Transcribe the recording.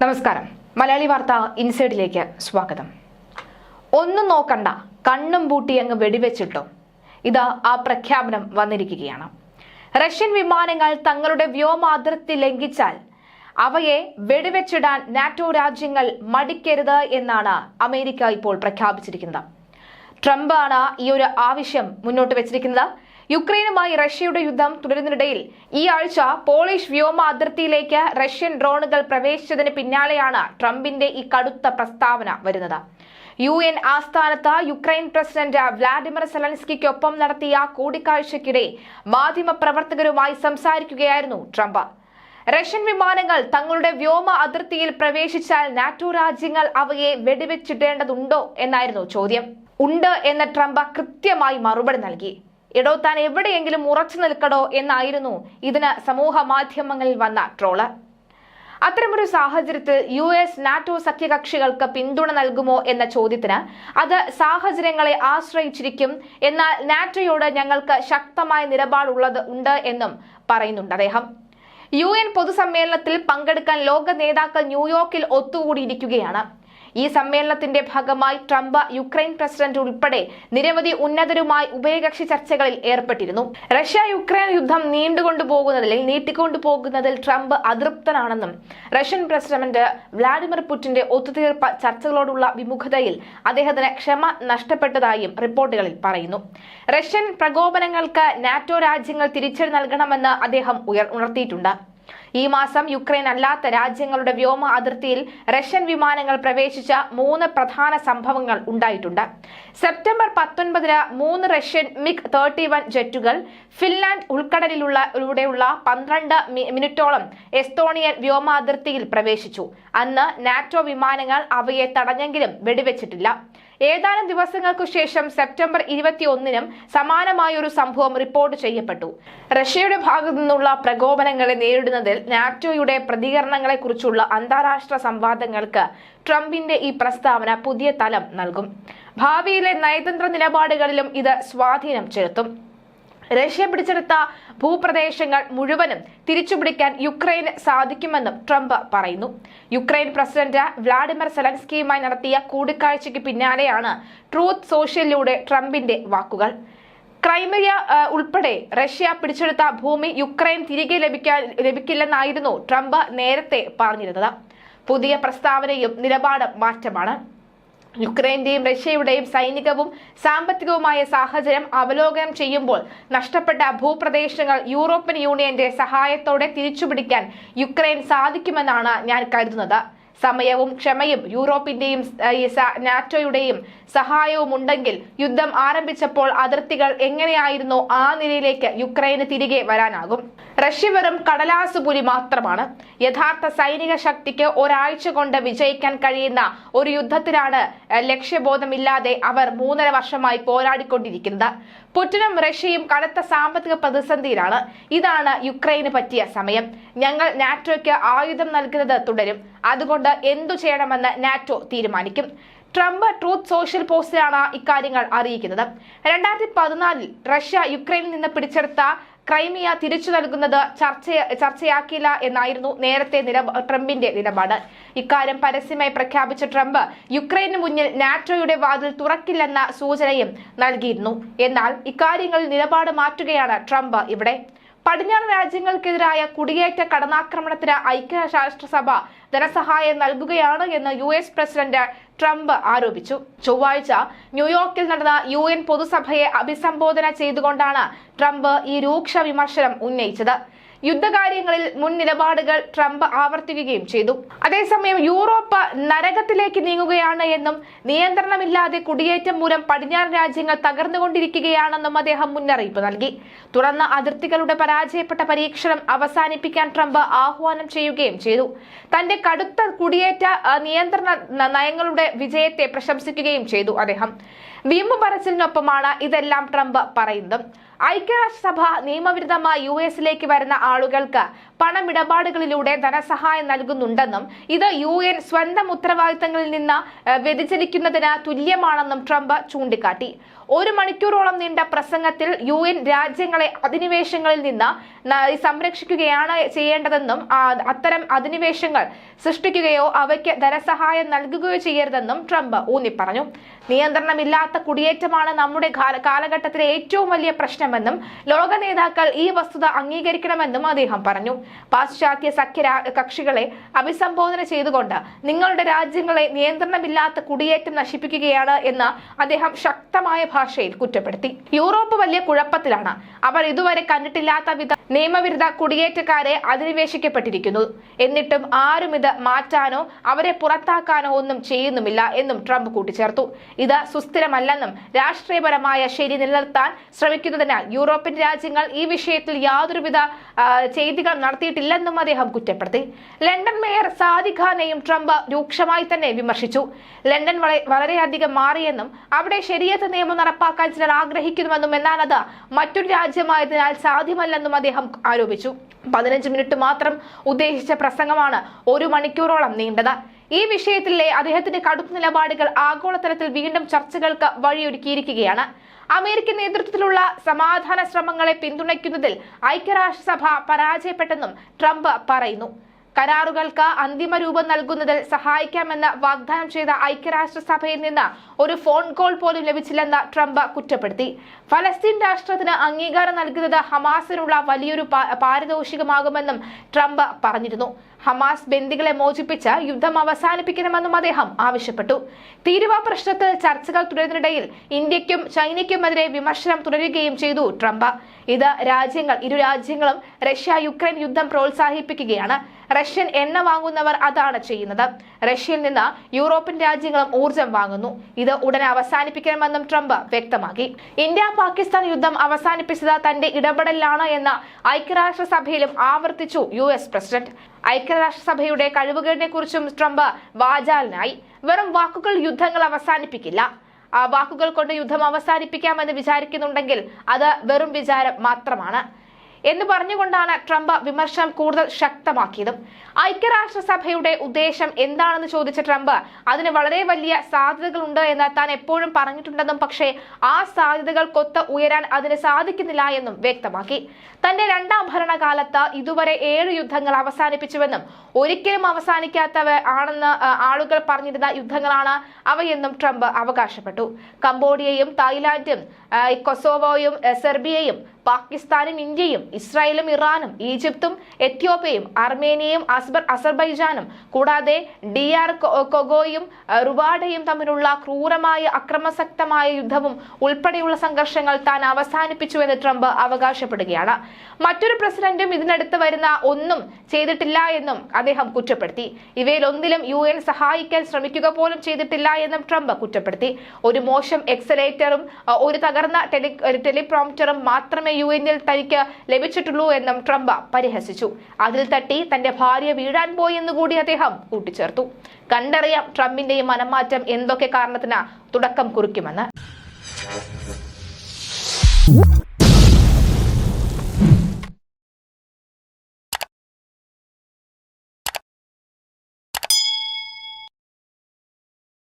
നമസ്കാരം. മലയാളി വാർത്ത ഇൻസൈഡിലേക്ക് സ്വാഗതം. ഒന്നും നോക്കണ്ട, കണ്ണും പൂട്ടി അങ്ങ് വെടിവെച്ചിട്ടോ. ഇതാ ആ പ്രഖ്യാപനം വന്നിരിക്കുകയാണ്. റഷ്യൻ വിമാനങ്ങൾ തങ്ങളുടെ വ്യോമ അതിർത്തി ലംഘിച്ചാൽ അവയെ വെടിവെച്ചിടാൻ നാറ്റോ രാജ്യങ്ങൾ മടിക്കരുത് എന്നാണ് അമേരിക്ക ഇപ്പോൾ പ്രഖ്യാപിച്ചിരിക്കുന്നത്. ട്രംപ് ആണ് ഈ ഒരു ആവശ്യം മുന്നോട്ട് വെച്ചിരിക്കുന്നത്. യുക്രൈനുമായി റഷ്യയുടെ യുദ്ധം തുടരുന്നതിനിടയിൽ ഈ ആഴ്ച പോളിഷ് വ്യോമ അതിർത്തിയിലേക്ക് റഷ്യൻ ഡ്രോണുകൾ പ്രവേശിച്ചതിന് പിന്നാലെയാണ് ട്രംപിന്റെ ഈ കടുത്ത പ്രസ്താവന വരുന്നത്. UN ആസ്ഥാനത്ത് യുക്രൈൻ പ്രസിഡന്റ് വ്ളാഡിമിർ സെലൻസ്കിക്കൊപ്പം നടത്തിയ കൂടിക്കാഴ്ചയ്ക്കിടെ മാധ്യമപ്രവർത്തകരുമായി സംസാരിക്കുകയായിരുന്നു ട്രംപ്. റഷ്യൻ വിമാനങ്ങൾ തങ്ങളുടെ വ്യോമ അതിർത്തിയിൽ പ്രവേശിച്ചാൽ നാറ്റോ രാജ്യങ്ങൾ അവയെ വെടിവെച്ചിടേണ്ടതുണ്ടോ എന്നായിരുന്നു ചോദ്യം. ഉണ്ട് എന്ന് ട്രംപ് കൃത്യമായി മറുപടി നൽകി. എടോ, താൻ എവിടെയെങ്കിലും ഉറച്ചു നിൽക്കടോ എന്നായിരുന്നു ഇതിന് സമൂഹ മാധ്യമങ്ങളിൽ വന്ന ട്രോള്. അത്തരമൊരു സാഹചര്യത്തിൽ US നാറ്റോ സഖ്യകക്ഷികൾക്ക് പിന്തുണ നൽകുമോ എന്ന ചോദ്യത്തിന് അത് സാഹചര്യങ്ങളെ ആശ്രയിച്ചിരിക്കും, എന്നാൽ നാറ്റോയോട് ഞങ്ങൾക്ക് ശക്തമായ നിലപാടുണ്ട് എന്നും പറയുന്നുണ്ട് അദ്ദേഹം. UN പൊതുസമ്മേളനത്തിൽ പങ്കെടുക്കാൻ ലോക നേതാക്കൾ ന്യൂയോർക്കിൽ ഒത്തുകൂടിയിരിക്കുകയാണ്. ഈ സമ്മേളനത്തിന്റെ ഭാഗമായി ട്രംപ് യുക്രൈൻ പ്രസിഡന്റ് ഉൾപ്പെടെ നിരവധി ഉന്നതരുമായി ഉഭയകക്ഷി ചർച്ചകളിൽ ഏർപ്പെട്ടിരുന്നു. റഷ്യ യുക്രൈൻ യുദ്ധം നീട്ടിക്കൊണ്ടുപോകുന്നതിൽ ട്രംപ് അതൃപ്തനാണെന്നും റഷ്യൻ പ്രസിഡന്റ് വ്ളാഡിമിർ പുടിന്റെ ഒത്തുതീർപ്പ് ചർച്ചകളോടുള്ള വിമുഖതയിൽ അദ്ദേഹത്തിന് ക്ഷമ നഷ്ടപ്പെട്ടതായും റിപ്പോർട്ടുകളിൽ പറയുന്നു. റഷ്യൻ പ്രകോപനങ്ങൾക്ക് നാറ്റോ രാജ്യങ്ങൾ തിരിച്ചടി നൽകണമെന്ന് അദ്ദേഹം ഉണർത്തിയിട്ടുണ്ട്. ഈ മാസം യുക്രൈൻ അല്ലാത്ത രാജ്യങ്ങളുടെ വ്യോമ അതിർത്തിയിൽ റഷ്യൻ വിമാനങ്ങൾ പ്രവേശിച്ച 3 പ്രധാന സംഭവങ്ങൾ ഉണ്ടായിട്ടുണ്ട്. സെപ്റ്റംബർ 19-ന് 3 റഷ്യൻ MiG-31 ജെറ്റുകൾ ഫിൻലാൻഡ് ഉൾക്കടലിലൂടെയുള്ള 12 മിനിറ്റോളം എസ്തോണിയൻ വ്യോമ അതിർത്തിയിൽ പ്രവേശിച്ചു. അന്ന് നാറ്റോ വിമാനങ്ങൾ അവയെ തടഞ്ഞെങ്കിലും വെടിവെച്ചിട്ടില്ല. ഏതാനും ദിവസങ്ങൾക്കു ശേഷം സെപ്റ്റംബർ 21-നും സമാനമായൊരു സംഭവം റിപ്പോർട്ട് ചെയ്യപ്പെട്ടു. റഷ്യയുടെ ഭാഗത്തു നിന്നുള്ള പ്രകോപനങ്ങളെ നേരിടുന്നതിൽ നാറ്റോയുടെ പ്രതികരണങ്ങളെക്കുറിച്ചുള്ള അന്താരാഷ്ട്ര സംവാദങ്ങൾക്ക് ട്രംപിന്റെ ഈ പ്രസ്താവന പുതിയ തലം നൽകും. ഭാവിയിലെ നയതന്ത്ര നിലപാടുകളിലും ഇത് സ്വാധീനം ചെലുത്തും. റഷ്യ പിടിച്ചെടുത്ത ഭൂപ്രദേശങ്ങൾ മുഴുവനും തിരിച്ചുപിടിക്കാൻ യുക്രൈന് സാധിക്കുമെന്നും ട്രംപ് പറയുന്നു. യുക്രൈൻ പ്രസിഡന്റ് വ്ളാഡിമിർ സെലൻസ്കിയുമായി നടത്തിയ കൂടിക്കാഴ്ചയ്ക്ക് പിന്നാലെയാണ് ട്രൂത്ത് സോഷ്യലിലൂടെ ട്രംപിന്റെ വാക്കുകൾ. ക്രൈമിയ ഉൾപ്പെടെ റഷ്യ പിടിച്ചെടുത്ത ഭൂമി യുക്രൈൻ തിരികെ ലഭിക്കില്ലെന്നായിരുന്നു ട്രംപ് നേരത്തെ പറഞ്ഞിരുന്നത്. പുതിയ പ്രസ്താവനയും നിലപാട് മാറ്റമാണ്. യുക്രൈന്റെയും റഷ്യയുടെയും സൈനികവും സാമ്പത്തികവുമായ സാഹചര്യം അവലോകനം ചെയ്യുമ്പോൾ നഷ്ടപ്പെട്ട ഭൂപ്രദേശങ്ങൾ യൂറോപ്യൻ യൂണിയന്റെ സഹായത്തോടെ തിരിച്ചുപിടിക്കാൻ യുക്രൈൻ സാധിക്കുമെന്നാണ് ഞാൻ കരുതുന്നത്. സമയവും ക്ഷമയും യൂറോപ്പിന്റെയും നാറ്റോയുടെയും സഹായവും ഉണ്ടെങ്കിൽ യുദ്ധം ആരംഭിച്ചപ്പോൾ അതിർത്തികൾ എങ്ങനെയായിരുന്നോ ആ നിലയിലേക്ക് യുക്രൈന് തിരികെ വരാനാകും. റഷ്യ വെറും കടലാസുപുലി മാത്രമാണ്. യഥാർത്ഥ സൈനിക ശക്തിക്ക് ഒരാഴ്ച കൊണ്ട് വിജയിക്കാൻ കഴിയുന്ന ഒരു യുദ്ധത്തിലാണ് ലക്ഷ്യബോധമില്ലാതെ അവർ 3.5 വർഷമായി പോരാടിക്കൊണ്ടിരിക്കുന്നത്. പുടിനും റഷ്യയും കടുത്ത സാമ്പത്തിക പ്രതിസന്ധിയിലാണ്. ഇതാണ് യുക്രൈന് പറ്റിയ സമയം. ഞങ്ങൾ നാറ്റോയ്ക്ക് ആയുധം നൽകുന്നത് തുടരും. അതുകൊണ്ട് എന്തു ചെയ്യണമെന്ന് നാറ്റോ തീരുമാനിക്കും. ട്രംപ് ട്രൂത്ത് സോഷ്യൽ പോസ്റ്റിലാണ് ഇക്കാര്യങ്ങൾ അറിയിക്കുന്നത്. 2014-ൽ റഷ്യ യുക്രൈനിൽ നിന്ന് പിടിച്ചെടുത്ത ക്രൈമിയ തിരിച്ചു നൽകുന്നത് ചർച്ചയാക്കില്ല എന്നായിരുന്നു നേരത്തെ ട്രംപിന്റെ നിലപാട്. ഇക്കാര്യം പരസ്യമായി പ്രഖ്യാപിച്ച ട്രംപ് യുക്രൈന് മുന്നിൽ നാറ്റോയുടെ വാതിൽ തുറക്കില്ലെന്ന സൂചനയും നൽകിയിരുന്നു. എന്നാൽ ഇക്കാര്യങ്ങളിൽ നിലപാട് മാറ്റുകയാണ് ട്രംപ് ഇവിടെ. പടിഞ്ഞാറ് രാജ്യങ്ങൾക്കെതിരായ കുടിയേറ്റ കടന്നാക്രമണത്തിന് ഐക്യരാഷ്ട്രസഭ ധനസഹായം നൽകുകയാണ് എന്ന് US പ്രസിഡന്റ് ട്രംപ് ആരോപിച്ചു. ചൊവ്വാഴ്ച ന്യൂയോർക്കിൽ നടന്ന UN പൊതുസഭയെ അഭിസംബോധന ചെയ്തുകൊണ്ടാണ് ട്രംപ് ഈ രൂക്ഷ വിമർശനം ഉന്നയിച്ചത്. യുദ്ധകാര്യങ്ങളിൽ മുൻ നിലപാടുകൾ ട്രംപ് ആവർത്തിക്കുകയും ചെയ്തു. അതേസമയം യൂറോപ്പ് നരകത്തിലേക്ക് നീങ്ങുകയാണ് എന്നും നിയന്ത്രണമില്ലാതെ കുടിയേറ്റം മൂലം പടിഞ്ഞാറൻ രാജ്യങ്ങൾ തകർന്നുകൊണ്ടിരിക്കുകയാണെന്നും അദ്ദേഹം മുന്നറിയിപ്പ് നൽകി. തുറന്ന അതിർത്തികളുടെ പരാജയപ്പെട്ട പരീക്ഷണം അവസാനിപ്പിക്കാൻ ട്രംപ് ആഹ്വാനം ചെയ്യുകയും ചെയ്തു. തന്റെ കടുത്ത കുടിയേറ്റ നിയന്ത്രണ നയങ്ങളുടെ വിജയത്തെ പ്രശംസിക്കുകയും ചെയ്തു അദ്ദേഹം. വീമ്പ് പറച്ചിലിനൊപ്പമാണ് ഇതെല്ലാം ട്രംപ് പറയുന്നത്. ഐക്യരാഷ്ട്രസഭ നിയമവിരുദ്ധമായി US-ലേക്ക് വരുന്ന ആളുകൾക്ക് പണമിടപാടുകളിലൂടെ ധനസഹായം നൽകുന്നുണ്ടെന്നും ഇത് UN സ്വന്തം ഉത്തരവാദിത്തങ്ങളിൽ നിന്ന് വ്യതിചലിക്കുന്നതിന് തുല്യമാണെന്നും ട്രംപ് ചൂണ്ടിക്കാട്ടി. 1 മണിക്കൂറോളം നീണ്ട പ്രസംഗത്തിൽ UN രാജ്യങ്ങളെ അധിനിവേശങ്ങളിൽ നിന്ന് സംരക്ഷിക്കുകയാണ് ചെയ്യേണ്ടതെന്നും അത്തരം അധിനിവേശങ്ങൾ സൃഷ്ടിക്കുകയോ അവയ്ക്ക് ധനസഹായം നൽകുകയോ ചെയ്യരുതെന്നും ട്രംപ് ഊന്നിപ്പറഞ്ഞു. നിയന്ത്രണമില്ലാത്ത കുടിയേറ്റമാണ് നമ്മുടെ കാലഘട്ടത്തിലെ ഏറ്റവും വലിയ പ്രശ്നമെന്നും ലോക നേതാക്കൾ ഈ വസ്തുത അംഗീകരിക്കണമെന്നും അദ്ദേഹം പറഞ്ഞു. പാശ്ചാത്യ സഖ്യ കക്ഷികളെ അഭിസംബോധന ചെയ്തുകൊണ്ട് നിങ്ങളുടെ രാജ്യങ്ങളെ നിയന്ത്രണമില്ലാത്ത കുടിയേറ്റം നശിപ്പിക്കുകയാണ് എന്ന് അദ്ദേഹം ശക്തമായ ഭാഷയിൽ കുറ്റപ്പെടുത്തി. യൂറോപ്പ് വലിയ കുഴപ്പത്തിലാണ്. അവർ ഇതുവരെ കണ്ടിട്ടില്ലാത്ത വിധ നിയമവിരുദ്ധ കുടിയേറ്റക്കാരെ അധിനിവേശിക്കപ്പെട്ടിരിക്കുന്നു. എന്നിട്ടും ആരും ഇത് മാറ്റാനോ അവരെ പുറത്താക്കാനോ ഒന്നും ചെയ്യുന്നുമില്ല എന്നും ട്രംപ് കൂട്ടിച്ചേർത്തു. ഇത് സുസ്ഥിരമല്ലെന്നും രാഷ്ട്രീയപരമായ ശരി നിലനിർത്താൻ ശ്രമിക്കുന്നതിനാൽ യൂറോപ്യൻ രാജ്യങ്ങൾ ഈ വിഷയത്തിൽ യാതൊരുവിധ ചെയ്തികൾ നടത്തിയിട്ടില്ലെന്നും അദ്ദേഹം കുറ്റപ്പെടുത്തി. ലണ്ടൻ മേയർ സാദിഖ് ഖാനെയും ട്രംപ് രൂക്ഷമായി തന്നെ വിമർശിച്ചു. ലണ്ടൻ വളരെയധികം മാറിയെന്നും അവിടെ ശരിയത്ത് നിയമം നടപ്പാക്കാൻ ചിലർ ആഗ്രഹിക്കുന്നുവെന്നും എന്നാൽ അത് മറ്റൊരു രാജ്യമായതിനാൽ സാധ്യമല്ലെന്നും അദ്ദേഹം ആരോപിച്ചു. 15 മിനിറ്റ് മാത്രം ഉദ്ദേശിച്ച പ്രസംഗമാണ് 1 മണിക്കൂറോളം നീണ്ടത്. ഈ വിഷയത്തിലെ അദ്ദേഹത്തിന്റെ കടുത്ത നിലപാടുകൾ ആഗോളതലത്തിൽ വീണ്ടും ചർച്ചകൾക്ക് വഴിയൊരുക്കിയിരിക്കുകയാണ്. അമേരിക്കൻ നേതൃത്വത്തിലുള്ള സമാധാന ശ്രമങ്ങളെ പിന്തുണയ്ക്കുന്നതിൽ ഐക്യരാഷ്ട്രസഭ പരാജയപ്പെട്ടെന്നും ട്രംപ് പറയുന്നു. കരാറുകൾക്ക് അന്തിമ രൂപം നൽകുന്നതിൽ സഹായിക്കാമെന്ന് വാഗ്ദാനം ചെയ്ത ഐക്യരാഷ്ട്രസഭയിൽ നിന്ന് ഒരു ഫോൺ കോൾ പോലും ലഭിച്ചില്ലെന്ന് ട്രംപ് കുറ്റപ്പെടുത്തി. ഫലസ്തീൻ രാഷ്ട്രത്തിന് അംഗീകാരം നൽകുന്നത് ഹമാസിനുള്ള വലിയൊരു പാരിതോഷികമാകുമെന്നും ട്രംപ് പറഞ്ഞിരുന്നു. ഹമാസ് ബന്ദികളെ മോചിപ്പിച്ച് യുദ്ധം അവസാനിപ്പിക്കണമെന്നും അദ്ദേഹം ആവശ്യപ്പെട്ടു. തീരുവ പ്രശ്നത്തിൽ ചർച്ചകൾ തുടരുന്നതിനിടയിൽ ഇന്ത്യക്കും ചൈനയ്ക്കുമെതിരെ വിമർശനം തുടരുകയും ചെയ്തു ട്രംപ്. ഇരു രാജ്യങ്ങളും റഷ്യ യുക്രൈൻ യുദ്ധം പ്രോത്സാഹിപ്പിക്കുകയാണ്. റഷ്യൻ എണ്ണ വാങ്ങുന്നവർ അതാണ് ചെയ്യുന്നത്. റഷ്യയിൽ നിന്ന് യൂറോപ്യൻ രാജ്യങ്ങളും ഊർജം വാങ്ങുന്നു. ഇത് ഉടനെ അവസാനിപ്പിക്കണമെന്നും ട്രംപ് വ്യക്തമാക്കി. ഇന്ത്യ പാകിസ്ഥാൻ യുദ്ധം അവസാനിപ്പിച്ചത് തന്റെ ഇടപെടലാണ് എന്ന് ഐക്യരാഷ്ട്രസഭയിലും ആവർത്തിച്ചു US പ്രസിഡന്റ്. ഐക്യരാഷ്ട്രസഭയുടെ കഴിവുകേടിനെ കുറിച്ചും ട്രംപ് വാചാലനായി. വെറും വാക്കുകൾ യുദ്ധങ്ങൾ അവസാനിപ്പിക്കില്ല. ആ വാക്കുകൾ കൊണ്ട് യുദ്ധം അവസാനിപ്പിക്കാമെന്ന് വിചാരിക്കുന്നുണ്ടെങ്കിൽ അത് വെറും വിചാരം മാത്രമാണ് എന്ന് പറഞ്ഞുകൊണ്ടാണ് ട്രംപ് വിമർശനം കൂടുതൽ ശക്തമാക്കിയതും. ഐക്യരാഷ്ട്രസഭയുടെ ഉദ്ദേശം എന്താണെന്ന് ചോദിച്ച ട്രംപ് അതിന് വളരെ വലിയ സാധ്യതകളുണ്ട് എന്ന് താൻ എപ്പോഴും പറഞ്ഞിട്ടുണ്ടെന്നും പക്ഷേ ആ സാധ്യതകൾക്കൊത്ത് ഉയരാൻ അതിന് സാധിക്കുന്നില്ല എന്നും വ്യക്തമാക്കി. തന്റെ 2ാം ഭരണകാലത്ത് ഇതുവരെ 7 യുദ്ധങ്ങൾ അവസാനിപ്പിച്ചുവെന്നും ഒരിക്കലും അവസാനിക്കാത്തവ ആണെന്ന് ആളുകൾ പറഞ്ഞിരുന്ന യുദ്ധങ്ങളാണ് അവയെന്നും ട്രംപ് അവകാശപ്പെട്ടു. കംബോഡിയയും തായ്ലാന്റും കൊസോവോയും സെർബിയയും പാകിസ്ഥാനും ഇന്ത്യയും ഇസ്രായേലും ഇറാനും ഈജിപ്തും എത്യോപ്യയും അർമേനിയയും അസർബൈജാനും കൂടാതെ DR കൊഗോയും റുവാഡയും തമ്മിലുള്ള ക്രൂരമായ അക്രമാസക്തമായ യുദ്ധവും ഉൾപ്പെടെയുള്ള സംഘർഷങ്ങൾ താൻ അവസാനിപ്പിച്ചുവെന്ന് ട്രംപ് അവകാശപ്പെടുകയാണ്. മറ്റൊരു പ്രസിഡന്റും ഇതിനടുത്ത് വരുന്ന ഒന്നും ചെയ്തിട്ടില്ല എന്നും അദ്ദേഹം കുറ്റപ്പെടുത്തി. ഇവയിലൊന്നിലും UN സഹായിക്കാൻ ശ്രമിക്കുക പോലും ചെയ്തിട്ടില്ല എന്നും ട്രംപ് കുറ്റപ്പെടുത്തി. ഒരു മോശം എക്സലേറ്ററും ഒരു തകർന്ന ടെലിപ്രോംപ്റ്ററും മാത്രമേ UN തനിക്ക് ലഭിച്ചിട്ടുള്ളൂ എന്നും ട്രംപ് പരിഹസിച്ചു. അതിൽ തട്ടി തന്റെ ഭാര്യ വീഴാൻ പോയി എന്നുകൂടി അദ്ദേഹം കൂട്ടിച്ചേർത്തു. കണ്ടറിയാം ട്രംപിന്റെ ഈ മനംമാറ്റം എന്തൊക്കെ കാരണത്തിന് തുടക്കം കുറിക്കുമെന്ന്.